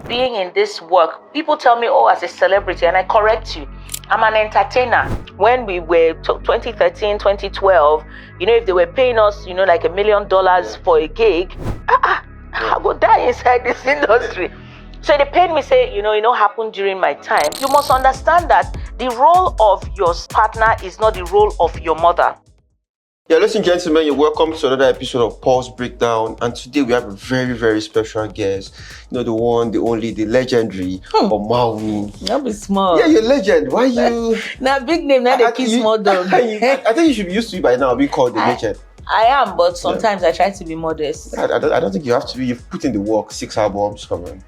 being in this work, people tell me, oh, as a celebrity, and I correct you, I'm an entertainer. When we were 2013, 2012, if they were paying us, like $1 million for a gig, I would die inside this industry. So they paid me, say, it happened during my time. You must understand that the role of your partner is not the role of your mother. Yeah, ladies and gentlemen, you're welcome to another episode of Pulse Breakdown. And today we have a very, very special guest. The one, the only, the legendary Omawunmi. That be small. Yeah, you're a legend. Why you? Now big name, not a kid small dog. I think you should be used to it by now, being called the legend. I am, but sometimes I try to be modest. I don't think you have to be. You've put in the work, 6 albums, come on.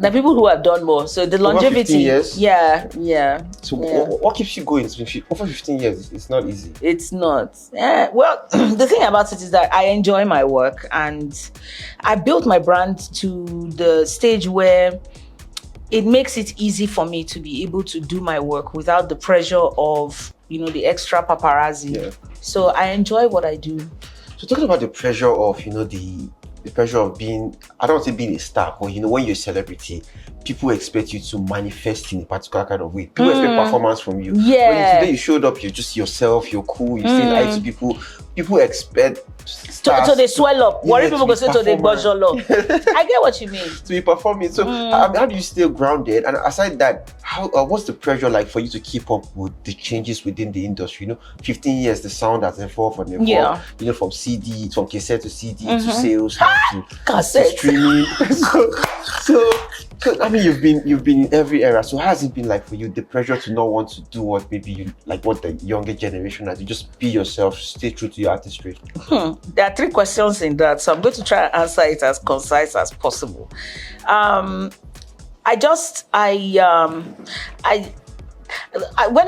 The people who have done more, so the longevity. 15 years? Yeah. So what keeps you going? Over 15 years, it's not easy. It's not. Well, the thing about it is that I enjoy my work, and I built my brand to the stage where it makes it easy for me to be able to do my work without the pressure of, the extra paparazzi. Yeah. So I enjoy what I do. So talking about the pressure of, the pressure of being, I don't want to say being a star, but when you're a celebrity, people expect you to manifest in a particular kind of way. People expect performance from you. Yeah. When today you showed up, you're just yourself, you're cool, you say hi to people. People expect stars so they swell up. Worry people go say to the bojolo. I get what you mean. To be performing. So how do you stay grounded? And aside that, what's the pressure like for you to keep up with the changes within the industry? 15 years, the sound has evolved and evolved. Yeah. From CD, from cassette to CD to sales to streaming. so I mean, you've been in every era. So how has it been like for you? The pressure to not want to do what maybe you like, what the younger generation has. You just be yourself, stay true to your artistry. There are 3 questions in that, so I'm going to try and answer it as concise as possible. When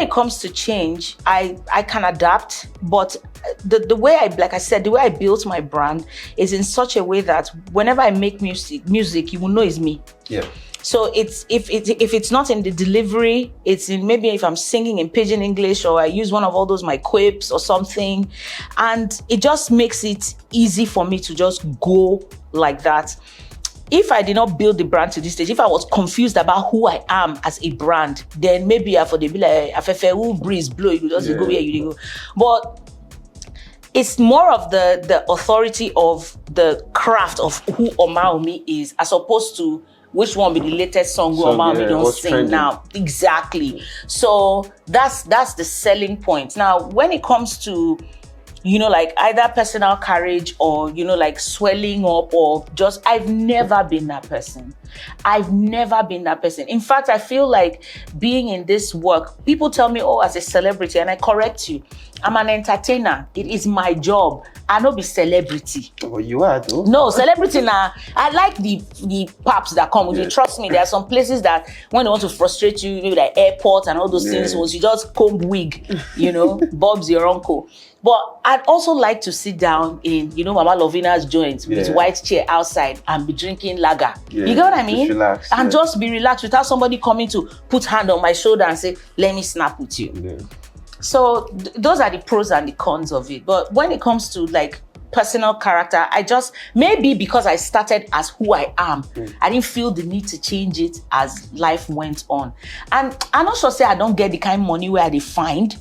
it comes to change, I can adapt, but the way the way I built my brand is in such a way that whenever I make music, you will know it's me. Yeah. So if it's not in the delivery, it's in maybe if I'm singing in pidgin English or I use one of all those my quips or something, and it just makes it easy for me to just go like that. If I did not build the brand to this stage, if I was confused about who I am as a brand, then maybe I would be like, who breeze blow, you just go where you go. But it's more of the authority of the craft of who Omawunmi is, as opposed to which one be the latest song Omawunmi don't sing trending now. Exactly. So that's the selling point. Now, when it comes to either personal courage or, swelling up or just, I've never been that person. In fact, I feel like being in this work, people tell me, oh, as a celebrity, and I correct you, I'm an entertainer. It is my job. I don't be celebrity. Oh, you are though? No, celebrity now. I like the paps that come with you. Trust me, there are some places that when they want to frustrate you, maybe like airport and all those things, once you just comb wig, Bob's your uncle. But I'd also like to sit down in, Mama Lovina's joint with his white chair outside and be drinking lager. Yeah, you get what I mean? Just relax, and just be relaxed without somebody coming to put hand on my shoulder and say, let me snap with you. Yeah. So those are the pros and the cons of it. But when it comes to personal character, I just, maybe because I started as who I am, I didn't feel the need to change it as life went on. And I'm not sure say I don't get the kind of money where I find.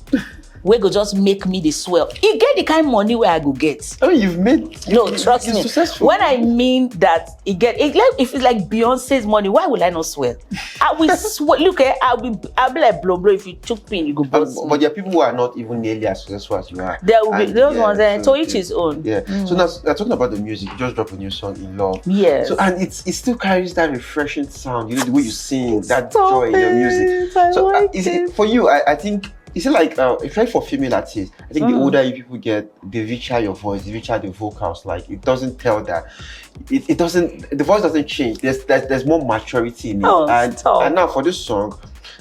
We go just make me the swell. You get the kind of money where I go get. I mean, trust me. Successful. When I mean that if it's like Beyonce's money, why will I not swell? I will swell. Look, I'll be like blow. If you choke pin, you go bust. But there are people who are not even nearly as successful as you are. There will be those ones there. So each his own. Yeah. So now talking about the music, you just dropped a new song, In Love. Yes. So and it still carries that refreshing sound. The way you sing, that joy in your music. So is it for you? I think. Is it like, especially for female artists, I think the older you people get, the richer your voice, the richer the vocals. Like, it doesn't tell that. It doesn't, the voice doesn't change. There's more maturity in it. And now for this song,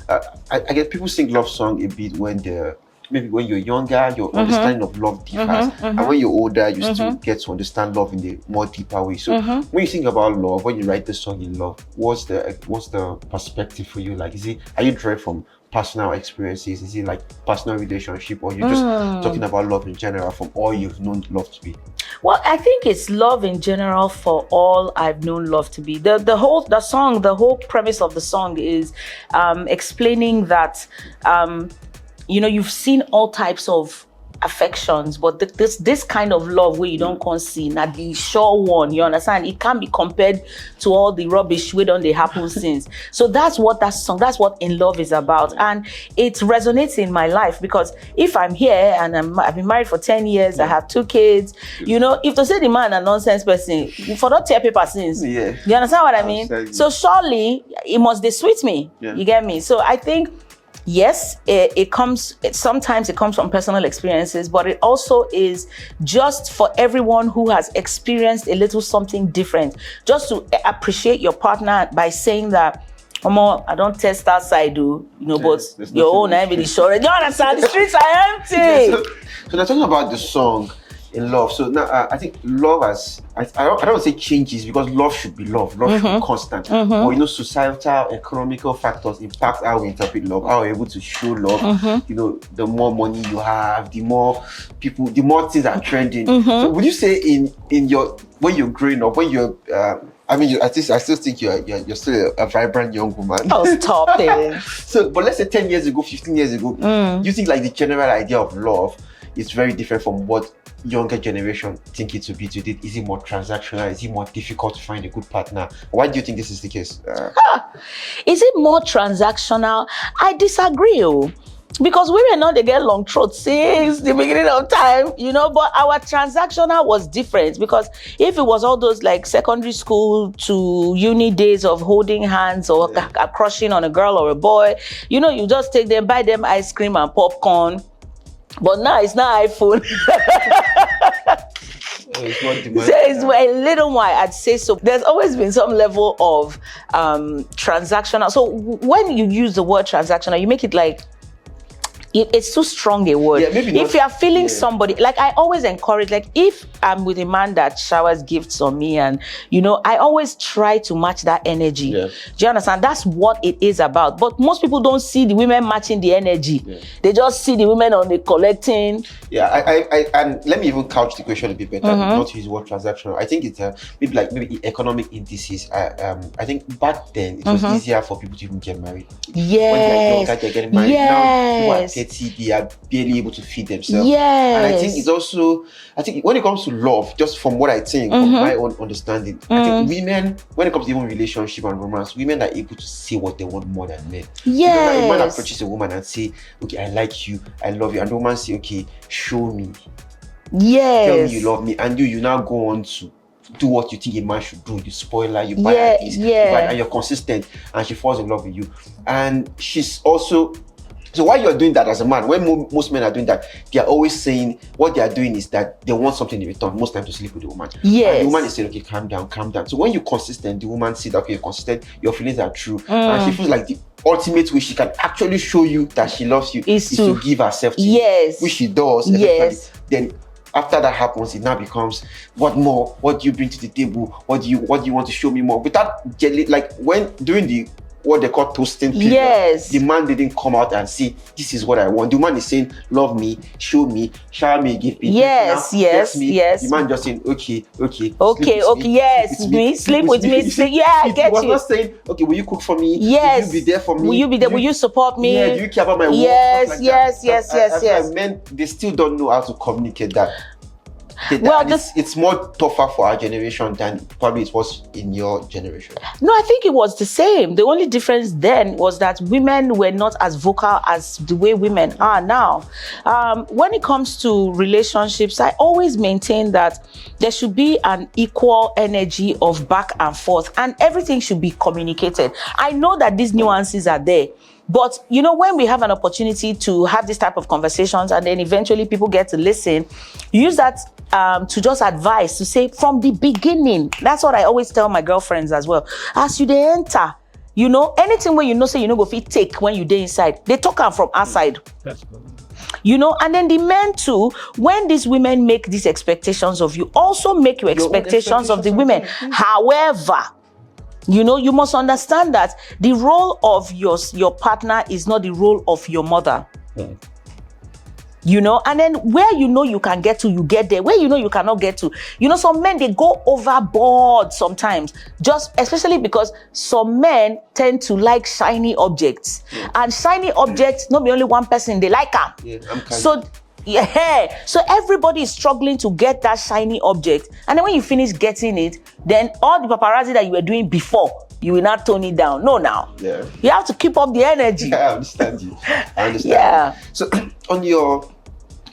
I get people sing love song a bit when they're maybe when you're younger, your understanding of love differs, and when you're older, you still get to understand love in a more deeper way. So when you think about love, when you write the song in love, what's the perspective for you? Like, are you drawing from personal experiences? Is it like personal relationship, or you're just talking about love in general from all you've known love to be? Well, I think it's love in general for all I've known love to be. The whole premise of the song is explaining that you've seen all types of affections, but this kind of love where you don't concede, not the sure one, you understand? It can't be compared to all the rubbish we don't they happen since. So that's what that song, that's what In Love is about. And it resonates in my life, because if I'm here and I've been married for 10 years, I have 2 kids, if to say the man a nonsense person, for not tear paper since, you understand what I mean? So surely it must sweet me, you get me? So I think, yes, sometimes it comes from personal experiences, but it also is just for everyone who has experienced a little something different, just to appreciate your partner by saying that, I don't test outside, but your own I really sure. You understand? The streets are empty. So they're talking about the song In Love. So now I think love I don't say changes, because love should be love. Love should be constant. But societal, economical factors impact how we interpret love, how we're able to show love. The more money you have, the more people, the more things are trending. So would you say in your, when you're growing up, when you're I still think you're still a vibrant young woman. Oh, stop it. So, but let's say 10 years ago, 15 years ago, you think like the general idea of love is very different from what younger generation think it to be today? Is it more transactional? Is it more difficult to find a good partner? Why do you think this is the case? Is it more transactional? I disagree. Because women know they get long throat since the beginning of time, but our transactional was different, because if it was all those like secondary school to uni days of holding hands or crushing on a girl or a boy, you just take them, buy them ice cream and popcorn. But now it's not iPhone. It's a little while, I'd say so. There's always been some level of transactional. So when you use the word transactional, you make it like it's too strong a word. If you are feeling somebody, like I always encourage, like if I'm with a man that showers gifts on me, and I always try to match that energy. Do you understand? That's what it is about. But most people don't see the women matching the energy. They just see the women on the collecting. And let me even couch the question a bit better. Not to use the word transactional. I think it's maybe economic indices. I think back then it was easier for people to even get married. When they're younger, they're getting married. Now people are 30, they are barely able to feed themselves. And I think it's also, when it comes to love, just from what I think, from my own understanding, I think women, when it comes to even relationship and romance, women are able to say what they want more than men. A man approaches a woman and say, okay, I like you, I love you, and the woman say, okay, show me. Tell me you love me, and you now go on to do what you think a man should do. You spoil her, you buy her this, and you're consistent, and she falls in love with you. And she's also, so while you're doing that as a man, when most men are doing that, they are always saying what they are doing is that they want something in return, most times to sleep with the woman. And the woman is saying, okay, calm down. So when you're consistent, the woman sees that, okay, you're consistent, your feelings are true, and she feels like the ultimate way she can actually show you that she loves you is to give herself to you, which she does. Then after that happens, it now becomes, what more? What do you bring to the table? What do you want to show me more? Without jelly, like when during what they call toasting period, the man didn't come out and say, this is what I want. The man is saying, love me, show me, shower me, give me. The man just saying, okay, sleep with me. I get you. He was not saying, okay, will you cook for me? Will you be there for me? Will you be there? Will you support me? Do you care about my work? Yes. Men, they still don't know how to communicate that. It's more tougher for our generation than probably it was in your generation. No, I think it was the same. The only difference then was that women were not as vocal as the way women are now. When it comes to relationships, I always maintain that there should be an equal energy of back and forth, and everything should be communicated. I know that these nuances are there, but when we have an opportunity to have this type of conversations, and then eventually people get to listen, use that to just advise, to say from the beginning. That's what I always tell my girlfriends as well. As you they enter, anything where say go fit take when you dey inside, they talk am from outside. And then the men too, when these women make these expectations of you, also make your expectations of the women. However, you must understand that the role of your partner is not the role of your mother. And then where you can get to, you get there. Where you cannot get to, some men, they go overboard sometimes, just especially because some men tend to like shiny objects. And shiny objects, not be only one person, they like them. So everybody is struggling to get that shiny object. And then when you finish getting it, then all the paparazzi that you were doing before, you will not tone it down. No, now. Yeah. You have to keep up the energy. Yeah, I understand you. Yeah. So on your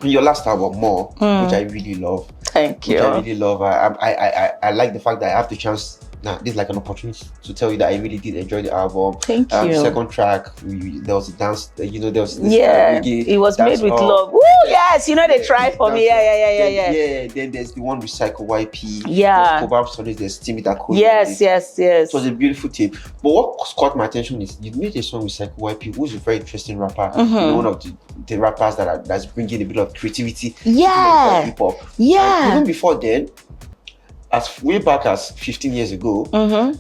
last album, More, which I really love. Thank you. Which I really love. I like the fact that I have the chance. Now, this is like an opportunity to tell you that I really did enjoy the album. Thank you. Second track, there was a dance. There was this it was made with love. Woo, yes, they tried for me. Yeah. Then there's the one Recycle YP. Yeah. There's Timmy that code. Yes. It was a beautiful tape. But what caught my attention is you made a song with Recycle YP, who's a very interesting rapper. One of the rappers that's bringing a bit of creativity. Yeah. Hip hop. Yeah. Even before then, as way back as 15 years ago,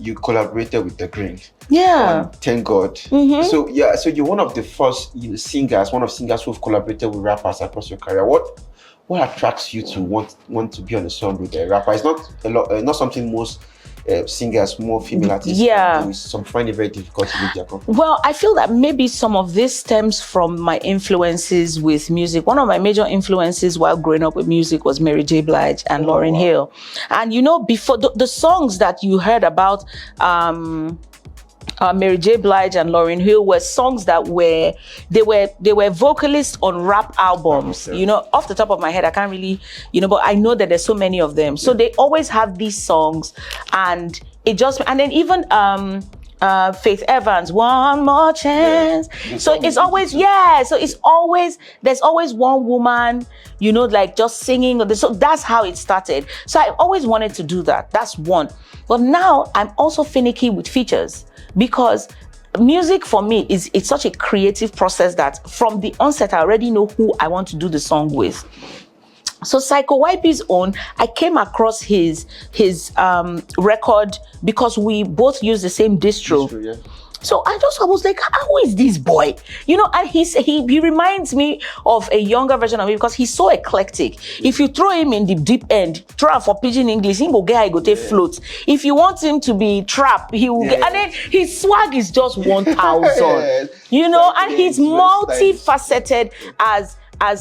you collaborated with The Green. Yeah. Thank God. So you're one of the first singers who've collaborated with rappers across your career. What attracts you to want to be on a song with a rapper? It's not something most singers, more female artists do. Some find it very difficult to make their confidence. Well, I feel that maybe some of this stems from my influences with music. One of my major influences while growing up with music was Mary J. Blige and Lauryn Hill. And before the songs that you heard about Mary J. Blige and Lauryn Hill were songs that they were vocalists on rap albums. Off the top of my head, I can't really, but I know that there's so many of them. So they always have these songs, and then even Faith Evans, One More Chance. So it's always, there's always one woman, like just singing. So that's how it started. So I always wanted to do that. That's one. But now I'm also finicky with features, because music for me it's such a creative process that from the onset I already know who I want to do the song with. So Psycho YP's own, I came across his record because we both use the same distro. So I was like, who is this boy? And he reminds me of a younger version of me because he's so eclectic. If you throw him in the deep end, throw him for pidgin English, he go take float. If you want him to be trap, he will get, and then his swag is just 1,000. And he's multifaceted as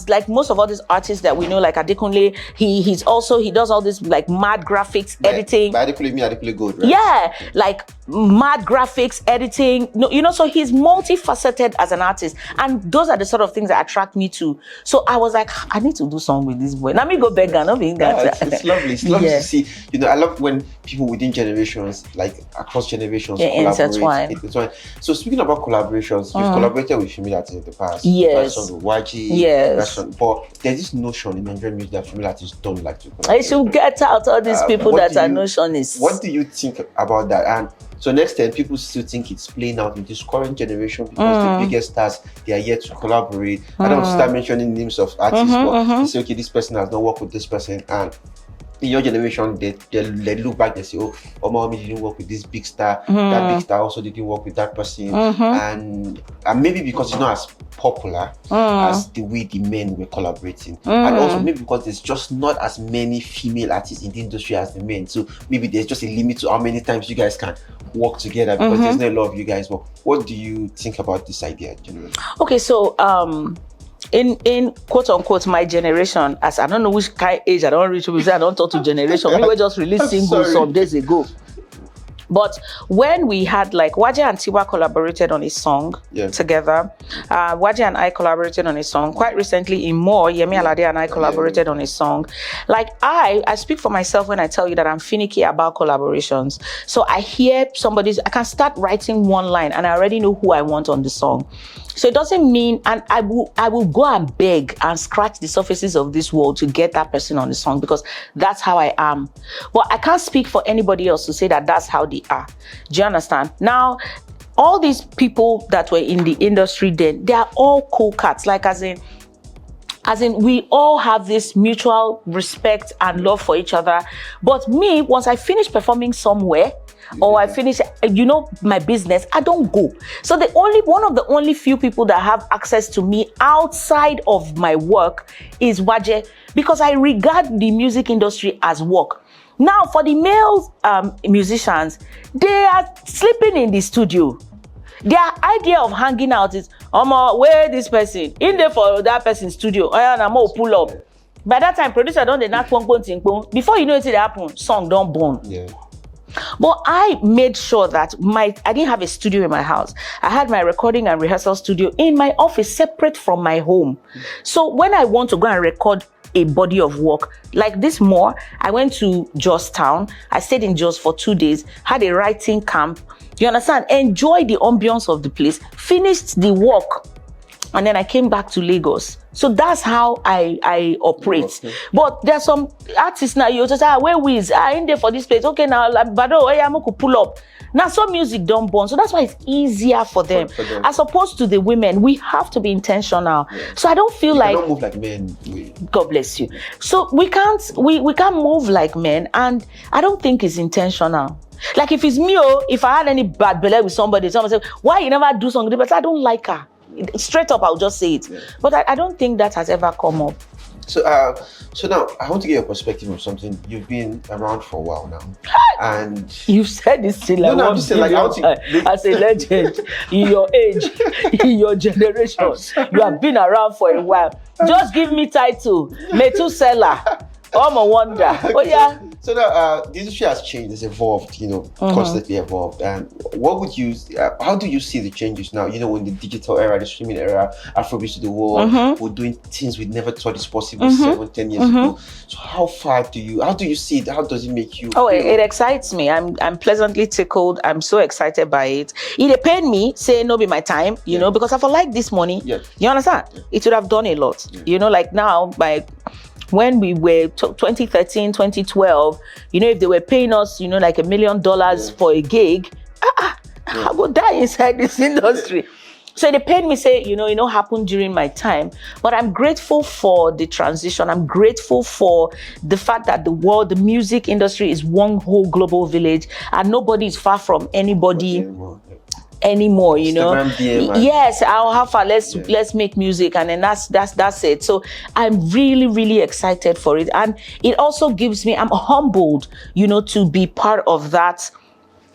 like most of all these artists that we know, like Adekunle, he does all this like mad graphics editing. By Adekunle, me Adekunle Gold, right? Yeah, like mad graphics editing. So he's multifaceted as an artist, and those are the sort of things that attract me too. So I was like, I need to do song with this boy. Let me go beg and not being that. It's lovely. It's lovely to see. I love when people within generations, like across generations, collaborate. So speaking about collaborations, you've collaborated with female artists in the past. Yes. With Waje. Yes. But there's this notion in Nigerian music that female artists don't like to collaborate. I should get out all these people that are notionists. What do you think about that? And so next time, people still think it's playing out in this current generation because the biggest stars, they are yet to collaborate. I don't start mentioning names of artists, but they say, okay, this person has not worked with this person, and in your generation, they look back, they say, oh, Omawunmi didn't work with this big star, that big star also didn't work with that person, and maybe because it's not as popular as the way the men were collaborating, and also maybe because there's just not as many female artists in the industry as the men, so maybe there's just a limit to how many times you guys can work together because there's not a lot of you guys work. What do you think about this idea generally? Okay, so in quote unquote my generation, as I don't know which kind of age, I don't reach, I don't talk to generation. We were just released singles some days ago. But when we had like Waje and Tiwa collaborated on a song together, Waje and I collaborated on a song quite recently in More. Yemi Alade and I collaborated on a song. Like I speak for myself when I tell you that I'm finicky about collaborations. So I hear I can start writing one line and I already know who I want on the song. So it doesn't mean, and I will go and beg and scratch the surfaces of this world to get that person on the song because that's how I am. But I can't speak for anybody else to say that that's how they are. Do you understand? Now, all these people that were in the industry then, they are all cool cats. Like as in, As in, we all have this mutual respect and love for each other. But me, once I finish performing somewhere, or I finish, my business, I don't go. So one of the only few people that have access to me outside of my work is Waje, because I regard the music industry as work. Now, for the male musicians, they are sleeping in the studio. Their idea of hanging out is, where this person in there for that person's studio. I'm gonna pull up. By that time, producer don't they not before you know it happen, song don't burn. Yeah. But I made sure that I didn't have a studio in my house. I had my recording and rehearsal studio in my office, separate from my home. So when I want to go and record a body of work like this I went to Jos Town. I stayed in Jos for 2 days, had a writing camp. You understand? Enjoy the ambience of the place, finished the work, and then I came back to Lagos. So that's how I operate. Okay. But there's some artists now, you just say, where we is? In there for this place. Okay, now, I'm going to pull up. Now, some music don't burn. So that's why it's easier for them. As opposed to the women, we have to be intentional. Yeah. So I don't feel like... don't move like men. God bless you. So we can't move like men. And I don't think it's intentional. Like if it's me, if I had any bad belly with somebody, someone say, why you never do something? But I don't like her. Straight up, I'll just say it. Yeah. But I don't think that has ever come up. So now I want to get your perspective on something. You've been around for a while now, and you've said this till I'm just saying, as a legend in your age, in your generation, you have been around for a while. Just give me title, Methuselah. I'm a wonder. Okay. Oh yeah. So now the industry has changed, it's evolved, constantly evolved. And how do you see the changes now? In the digital era, the streaming era, Afrobeats to the world, we're doing things we never thought is possible 7-10 years ago. So how do you see it? How does it make you feel? It excites me. I'm pleasantly tickled. I'm so excited by it. It pained me, say no be my time, because if I like this money, you understand? It would have done a lot. Like now, when we were 2013, 2012, if they were paying us, like $1 million for a gig, I would die inside this industry. So they paid me, say, happened during my time. But I'm grateful for the transition. I'm grateful for the fact that the music industry is one whole global village and nobody is far from anybody anymore, Yes, how far let's make music, and then that's it. So I'm really, really excited for it, and it also gives me, I'm humbled, to be part of that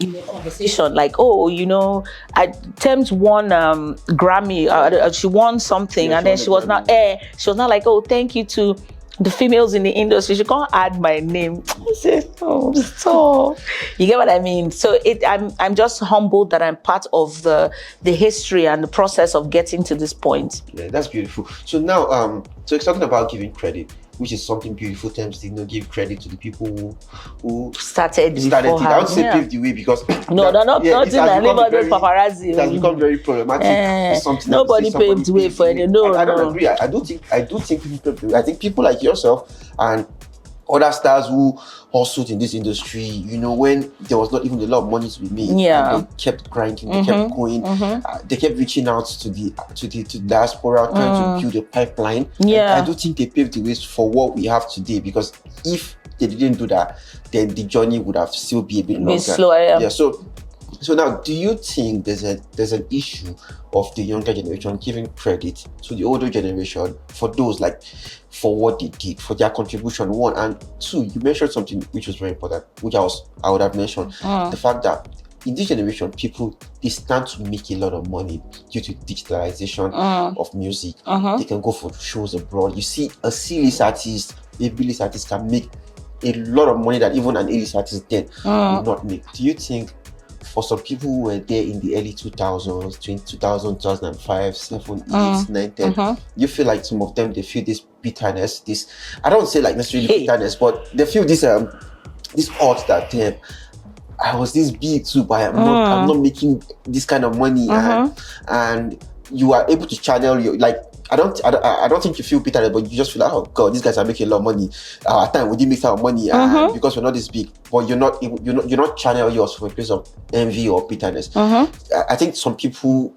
conversation. Like, Thames won Grammy, she won something, and then she was not like, thank you to the females in the industry. She can't add my name. I said, so you get what I mean? So I'm just humbled that I'm part of the history and the process of getting to this point. Yeah, that's beautiful. So now, so it's talking about giving credit, which is something beautiful. Thames did give credit to the people who started it. I would say paved the way, because they're not those paparazzi. It has become very problematic. Nobody paved the way for it. I don't agree. I do think people paved the way. I think people like yourself and other stars who hustled in this industry, when there was not even a lot of money to be made, and they kept grinding, they kept going, they kept reaching out to the diaspora, trying to build a pipeline. I do think they paved the way for what we have today, because if they didn't do that, then the journey would have still be a bit longer. Slower, So now, do you think there's an issue of the younger generation giving credit to the older generation for for what they did, for their contribution, one, and two, you mentioned something which was very important, which I would have mentioned, the fact that in this generation, people, they stand to make a lot of money due to digitalization of music. They can go for shows abroad. You see a C-list artist, a B-list artist can make a lot of money that even an A-list artist then would not make. Do you think for some people who were there in the early 2000s, 2005, 7, 8, 9, 10, you feel like some of them, they feel this bitterness, I don't say like necessarily bitterness, but they feel this odds that I was this big too, but I'm not making this kind of money, and you are able to channel your, like, I don't think you feel bitter, but you just feel like, oh God, these guys are making a lot of money. At time we didn't make that money because we're not this big. But you're not channel yours from a place of envy or bitterness. I think some people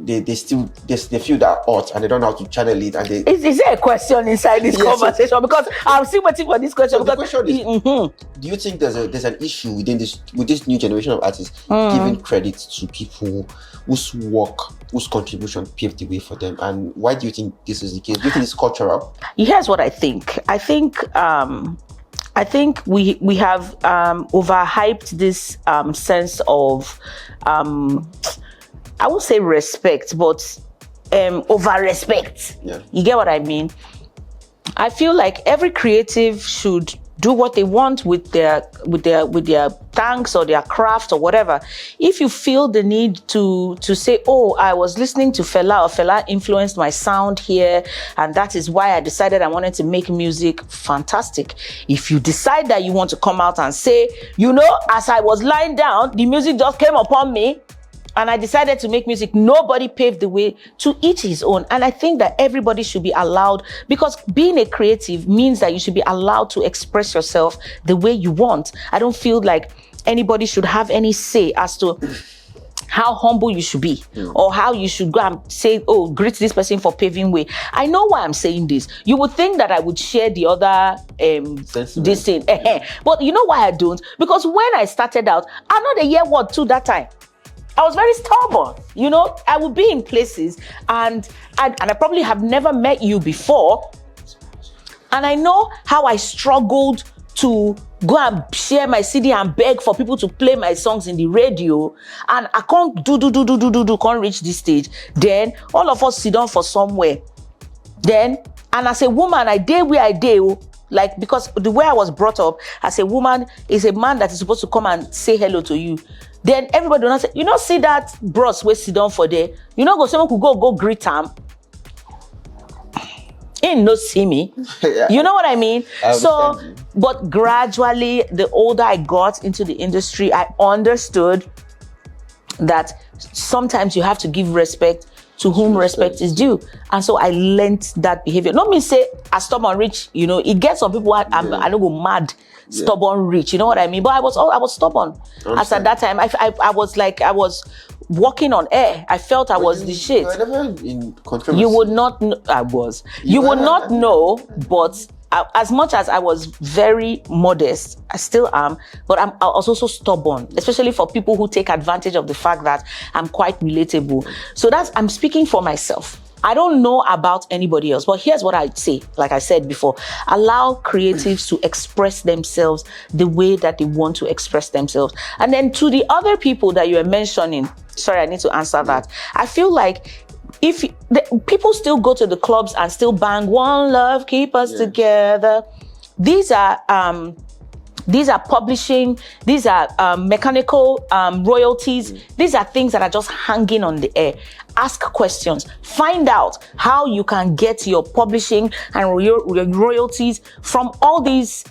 they feel that art and they don't know how to channel it, and they is there a question inside this conversation? Because I'm still waiting for this question. So the question is, do you think there's an issue with this new generation of artists giving credit to people whose contribution paved the way for them? And why do you think this is the case? Do you think it's cultural? Here's what I think. I think we have overhyped this sense of I won't say respect, but over respect. Yeah. You get what I mean? I feel like every creative should do what they want with their thanks or their craft or whatever. If you feel the need to say, oh, I was listening to Fela, or Fela influenced my sound here, and that is why I decided I wanted to make music, fantastic. If you decide that you want to come out and say, as I was lying down, the music just came upon me, and I decided to make music, nobody paved the way, to each his own. And I think that everybody should be allowed, because being a creative means that you should be allowed to express yourself the way you want. I don't feel like anybody should have any say as to how humble you should be, or how you should go and say, oh, greet this person for paving way. I know why I'm saying this. You would think that I would share the other this thing. But you know why I don't? Because when I started out, I'm not a year word too that time. I was very stubborn, I would be in places and I probably have never met you before. And I know how I struggled to go and share my CD and beg for people to play my songs in the radio. And I can't can't reach this stage. Then all of us sit down for somewhere. Then, and as a woman, I did where I did. Like, because the way I was brought up as a woman is a man that is supposed to come and say hello to you. Then everybody will not say, see that bros we sit down for there. Go someone could go greet him. He no see me. Yeah. You know what I mean? So, but gradually, the older I got into the industry, I understood that sometimes you have to give respect to whom respect is due. And so I learned that behavior. Not me say I stubborn rich, it gets some people I don't go mad. Stubborn rich, you know what I mean? But I was stubborn. As at that time, I was walking on air. I felt I was the shit. You were never in controversy. You would not know. I was. You would not know, but as much as I was very modest, I still am, but I was also stubborn, especially for people who take advantage of the fact that I'm quite relatable. So I'm speaking for myself. I don't know about anybody else, but here's what I'd say. Like I said before, allow creatives to express themselves the way that they want to express themselves. And then to the other people that you're mentioning, sorry, I need to answer that. I feel like if people still go to the clubs and still bang "One Love, Keep Us Together," these are publishing, these are mechanical royalties. These are things that are just hanging on the air. Ask questions. Find out how you can get your publishing and your royalties from all these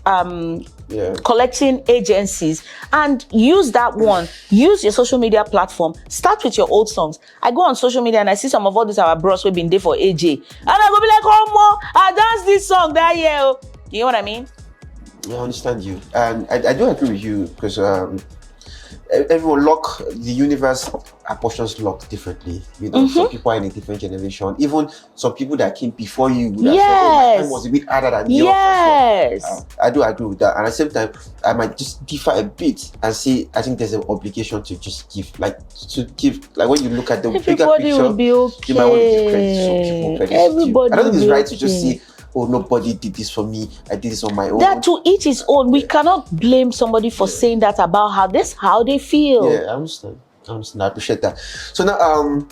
collecting agencies, and use that one. Use your social media platform. Start with your old songs. I go on social media and I see some of all these our bros we've been there for AJ, and I go be like, oh, more, I danced this song that year. You know what I mean? I understand you, and I do agree with you, because everyone the universe apportions luck differently. Some people are in a different generation. Even some people that came before you would have said, oh, my time was a bit harder than yours. Yes. I do agree with that. And at the same time, I might just differ a bit and say, I think there's an obligation to just give. Like when you look at the bigger picture, will be okay. You might want to give credit to some people. Everybody I don't think it's right to okay. just say, oh, nobody did this for me, I did this on my own. That to each his own. We cannot blame somebody for saying that about how they feel. Yeah, I understand. I appreciate that. So now,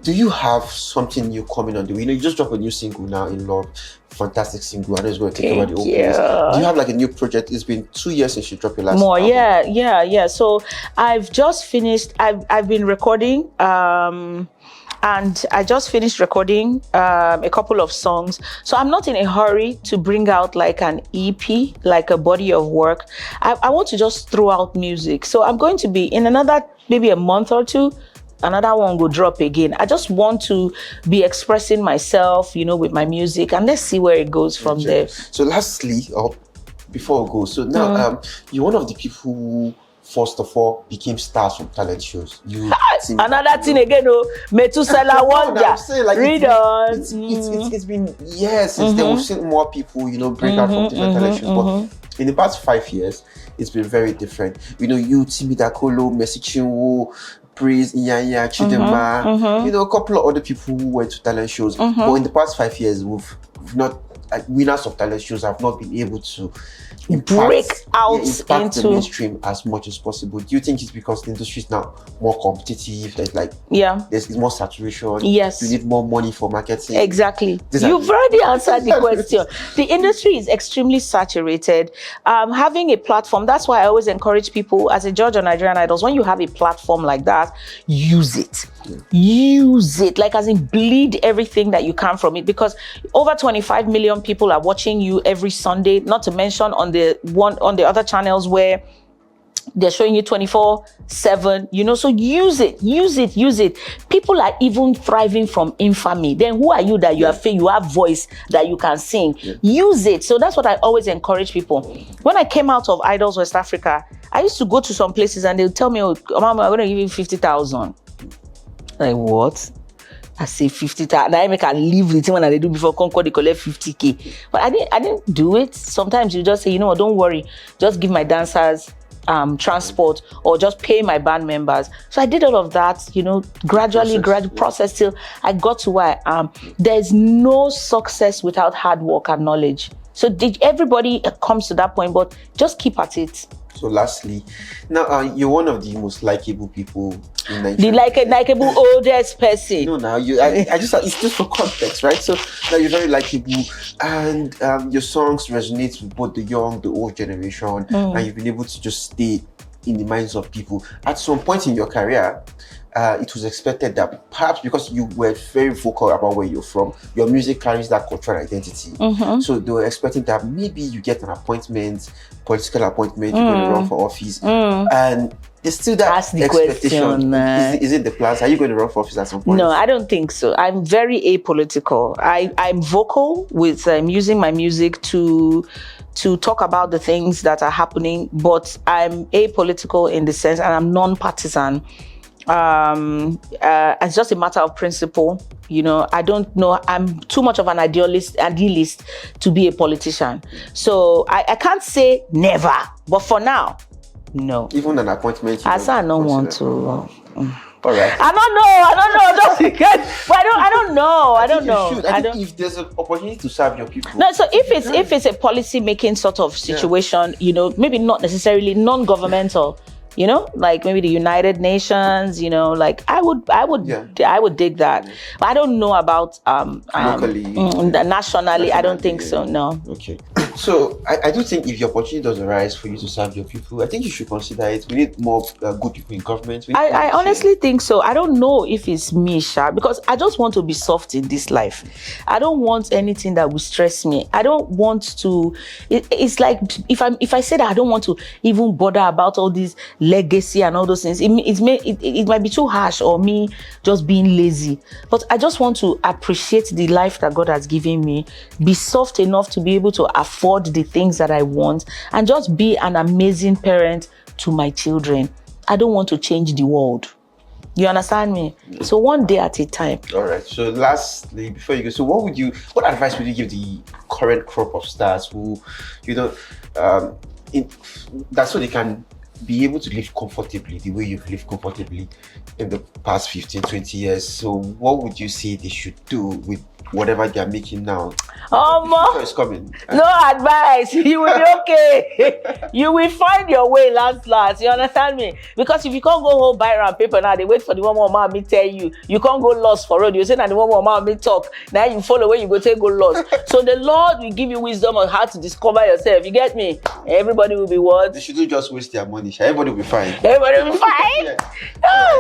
do you have something new coming on the way? You just dropped a new single now, In Love. Fantastic single. I know it's going to take over the whole place. Do you have like a new project? It's been 2 years since you dropped your last album. Yeah. So I've just finished. I've been recording. And I just finished recording a couple of songs. So I'm not in a hurry to bring out like an EP, like a body of work. I want to just throw out music. So I'm going to be in maybe a month or two, another one will drop again. I just want to be expressing myself, with my music, and let's see where it goes from there. So lastly, before we go, so now you're one of the people who first of all became stars from talent shows? Another thing again, Metusela Wonder. Read on. It's been years since then we've seen more people, break out from different talent shows. But in the past 5 years, it's been very different. You, Timidakolo, Messi Chinwo, Praise, Inyanya, Chidema, a couple of other people who went to talent shows. But in the past 5 years, we've not, winners of talent shows have not been able to impact the mainstream as much as possible. Do you think it's because the industry is now more competitive? There's more saturation. Yes, you need more money for marketing. Exactly. You've already answered the question. The industry is extremely saturated. Having a platform, that's why I always encourage people as a judge on Nigerian Idols, when you have a platform like that, use it. Use it, like as in bleed everything that you can from it, because over 25 million people are watching you every Sunday, not to mention on the other channels where they're showing you 24/7, so use it. People are even thriving from infamy. Then who are you that you have voice that you can sing? Use it. So that's what I always encourage people. When I came out of Idols West Africa, I used to go to some places and they would tell me, "Oh, Mama, I'm going to give you 50,000. Like, what? I say 50,000. I make a leave the thing when I do before Concord, they collect 50K. But I didn't do it. Sometimes you just say, don't worry, just give my dancers transport or just pay my band members. So I did all of that, gradual process till I got to where I am. There's no success without hard work and knowledge. So everybody comes to that point, but just keep at it. So lastly, now you're one of the most likable people in Nigeria. The likable oldest person. It's just for context, right? So now you're very likable, and your songs resonate with both the young, the old generation, and you've been able to just stay in the minds of people. At some point in your career, it was expected that perhaps because you were very vocal about where you're from, your music carries that cultural identity. So they were expecting that maybe you get an appointment, political appointment, you're going to run for office. And there's still that expectation. Is it the plans? Are you going to run for office at some point? No, I don't think so. I'm very apolitical. I'm vocal with using my music to talk about the things that are happening, but I'm apolitical in the sense, and I'm non-partisan. It's just a matter of principle. I don't know. I'm too much of an idealist to be a politician. So I can't say never, but for now, no. Even an appointment? I don't want to. All right. I don't know. Just because, but I don't know. I don't know. I think if there's an opportunity to serve your people. No, so if it's a policy making sort of situation, maybe not necessarily non-governmental. Like maybe the United Nations, like I would dig that. But I don't know about locally, nationally. I don't think so. No. Okay. So I do think if the opportunity does arise for you to serve your people, I think you should consider it. We need more good people in government. I honestly think so. I don't know if it's me, Sha, because I just want to be soft in this life. I don't want anything that will stress me. I don't want to. It's like if I say that I don't want to even bother about all these legacy and all those things, it might be too harsh, or me just being lazy. But I just want to appreciate the life that God has given me, be soft enough to be able to afford the things that I want, and just be an amazing parent to my children. I don't want to change the world. You understand me? So one day at a time. All right. So lastly, before you go, so what advice would you give the current crop of stars who, that's so they can be able to live comfortably the way you've lived comfortably in the past 15, 20 years? So what would you say they should do with whatever they're making now? It's coming. No advice. You will be okay. You will find your way last. You understand me? Because if you can't go home, buy around paper now, they wait for the one more man me tell you. You can't go lost for road. You say that the one more man me talk. Now you follow where you go take go lost. So the Lord will give you wisdom on how to discover yourself. You get me? Everybody will be what? They shouldn't just waste their money. Everybody will be fine. Everybody will be fine. Yeah.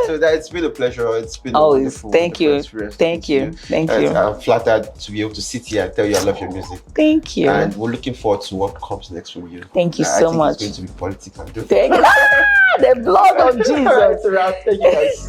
So it's been a pleasure. It's been wonderful. Thank you. Thank you. I'm flattered to be able to sit here and tell you I love your music. Thank you. And we're looking forward to what comes next from you. Thank you so much. It's going to be political. Thank you. The blood of Jesus. Thank you guys.